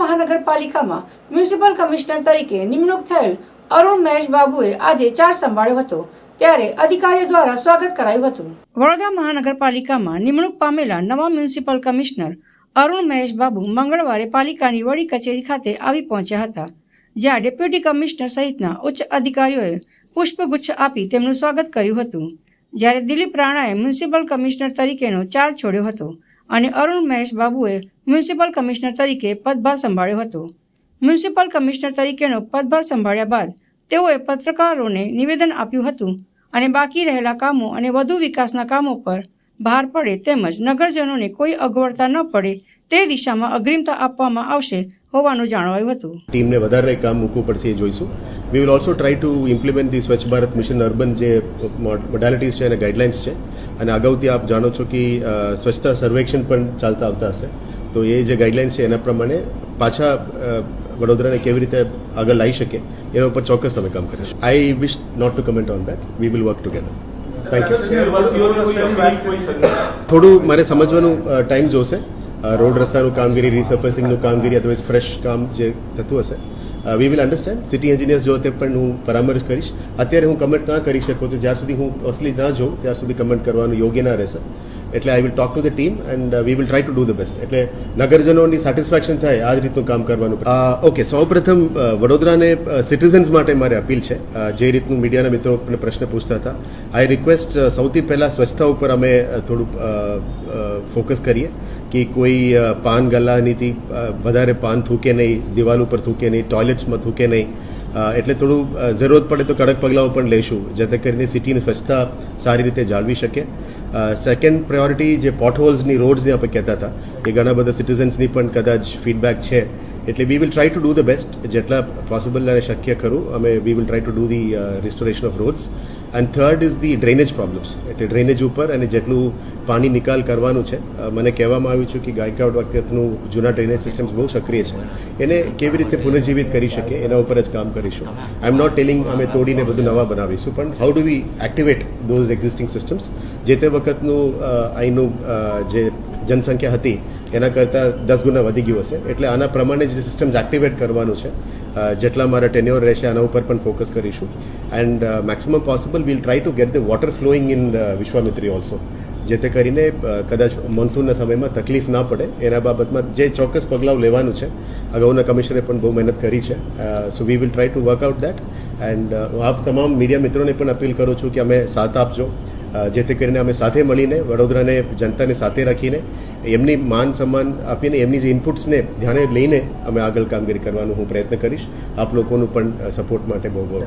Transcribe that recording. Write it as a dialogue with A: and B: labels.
A: મહાનગરપાલિકામાં municipal commissioner તરીકે નિમણૂક થયેલ અરુણ મહેશ બાબુએ આજે ચાર્જ સંભાળ્યો હતો, ત્યારે અધિકારીઓ દ્વારા સ્વાગત કરાયું હતું। વડોદરા મહાનગરપાલિકામાં નિમણૂક પામેલા નવા મ્યુનિસિપલ કમિશનર અરુણ મહેશ બાબુ મંગળવારે પાલિકાની વડી કચેરી ખાતે આવી પહોંચ્યા હતા, જ્યાં ડેપ્યુટી કમિશનર સહિતના ઉચ્ચ અધિકારીઓએ પુષ્પગુચ્છ આપી તેમનું સ્વાગત કર્યું હતું। જ્યારે દિલીપ રાણાએ મ્યુનિસિપલ કમિશનર તરીકેનો ચાર્જ છોડ્યો હતો અને અરુણ મહેશ બાબુએ મ્યુનિસિપલ કમિશનર તરીકે પદભાર સંભાળ્યો હતો। મ્યુનિસિપલ કમિશનર તરીકેનો પદભાર સંભાળ્યા બાદ તેઓએ પત્રકારોને નિવેદન આપ્યું હતું અને બાકી રહેલા કામો અને વધુ વિકાસના કામો પર ભાર પડે તેમજ નગરજનોને કોઈ અગવડતા ન પડે તે દિશામાં અગ્રિમતા આપવામાં આવશે હોવાનું જણાવાયું હતું।
B: ટીમને વધારે કામ મૂકવું પડશે એ જોઈશું। We will also try to implement the સ્વચ્છ ભારત મિશન અર્બન જે મોડાલિટીઝ છે અને ગાઈડલાઇન્સ છે, અને અગાઉથી આપ જાણો છો કે સ્વચ્છતા સર્વેક્ષણ પણ ચાલતા આવતા હશે, તો એ જે ગાઈડલાઇન્સ છે એના પ્રમાણે પાછા વડોદરાને કેવી રીતે આગળ લાવી શકે એના ઉપર ચોક્કસ અમે કામ કરીશું। I wish not to comment on that, we will work together. Thank you. થોડું મારે સમજવાનું ટાઈમ જોશે। રોડ રસ્તાનું કામગીરી, રીસર્ફેસિંગનું કામગીરી અથવા ફ્રેશ કામ જે થતું હશે, we will understand. City engineers જો તે પણ હું પરામર્શ કરીશ। અત્યારે હું કમેન્ટ ના કરી શકું તો જ્યાં સુધી હું અસલી ના જોઉં ત્યાં સુધી કમેન્ટ કરવાનું યોગ્ય ના રહેશે। એટલે I will talk to the team and we will try to do the best, એટલે નગરજનોની સેટિસ્ફેક્શન થાય આ જ રીતનું કામ કરવાનું। ઓકે, સૌપ્રથમ વડોદરાને સિટીઝન્સ માટે મારે અપીલ છે, જે રીતનું મીડિયાના મિત્રો પ્રશ્ન પૂછતા હતા, આઈ રિક્વેસ્ટ સૌથી પહેલાં સ્વચ્છતા ઉપર અમે થોડુંક ફોકસ કરીએ કે કોઈ પાન ગલ્લાનીથી વધારે પાન થૂકે નહીં, દિવાલ ઉપર થૂકે નહીં, ટોયલેટ્સમાં થૂકે નહીં, એટલે થોડું જરૂરત પડે તો કડક પગલાઓ પણ લઈશું જેથી કરીને સિટીની સ્વચ્છતા સારી રીતે જાળવી શકે। સેકન્ડ પ્રાયોરિટી જે પોટહોલ્સની, રોડ્સની આપણે કહેતા હતા એ ઘણા બધા સિટીઝન્સની પણ કદાચ ફીડબેક છે, એટલે વી will try to do the best, જેટલા પોસિબલ અને શક્ય ખરું અમે વી will try to do the restoration of rods. And third is the drainage problems, એટલે ડ્રેનેજ ઉપર અને જેટલું પાણી નિકાલ કરવાનું છે, મને કહેવામાં આવ્યું છે કે ગાયકવાડ વખતનું જૂના ડ્રેનેજ સિસ્ટમ્સ બહુ સક્રિય છે, એને કેવી રીતે પુનર્જીવિત કરી શકીએ એના ઉપર જ કામ કરીશું। આઈ એમ નોટ ટેલિંગ અમે તોડીને બધું નવા બનાવીશું, પણ how do we activate those existing systems, જે તે વખતનું અહીંનું જે જનસંખ્યા હતી એના કરતાં 10 ગુણા વધી ગયું હશે, એટલે આના પ્રમાણે જે સિસ્ટમ્સ એક્ટિવેટ કરવાનું છે, જેટલા મારા ટેન્યોર રહેશે આના ઉપર પણ ફોકસ કરીશું। And maximum possible will try to get the water flowing in Vishwamitri also, જેથી કરીને કદાચ મોન્સૂનના સમયમાં તકલીફ ના પડે એના બાબતમાં જે ચોક્કસ પગલાં લેવાનું છે, અગાઉના કમિશનરે પણ બહુ મહેનત કરી છે, so we will try to work out that. And આપ તમામ મીડિયા મિત્રોને પણ અપીલ કરું છું કે અમે સાથ આપજો, જેથી કરીને અમે સાથે મળીને વડોદરાને, જનતાને સાથે રાખીને એમની માન સન્માન આપીને એમની જે ઇનપુટ્સને ધ્યાને લઈને અમે આગળ કામગીરી કરવાનો હું પ્રયત્ન કરીશ। આપ લોકોનું પણ સપોર્ટ માટે બહુ બહુ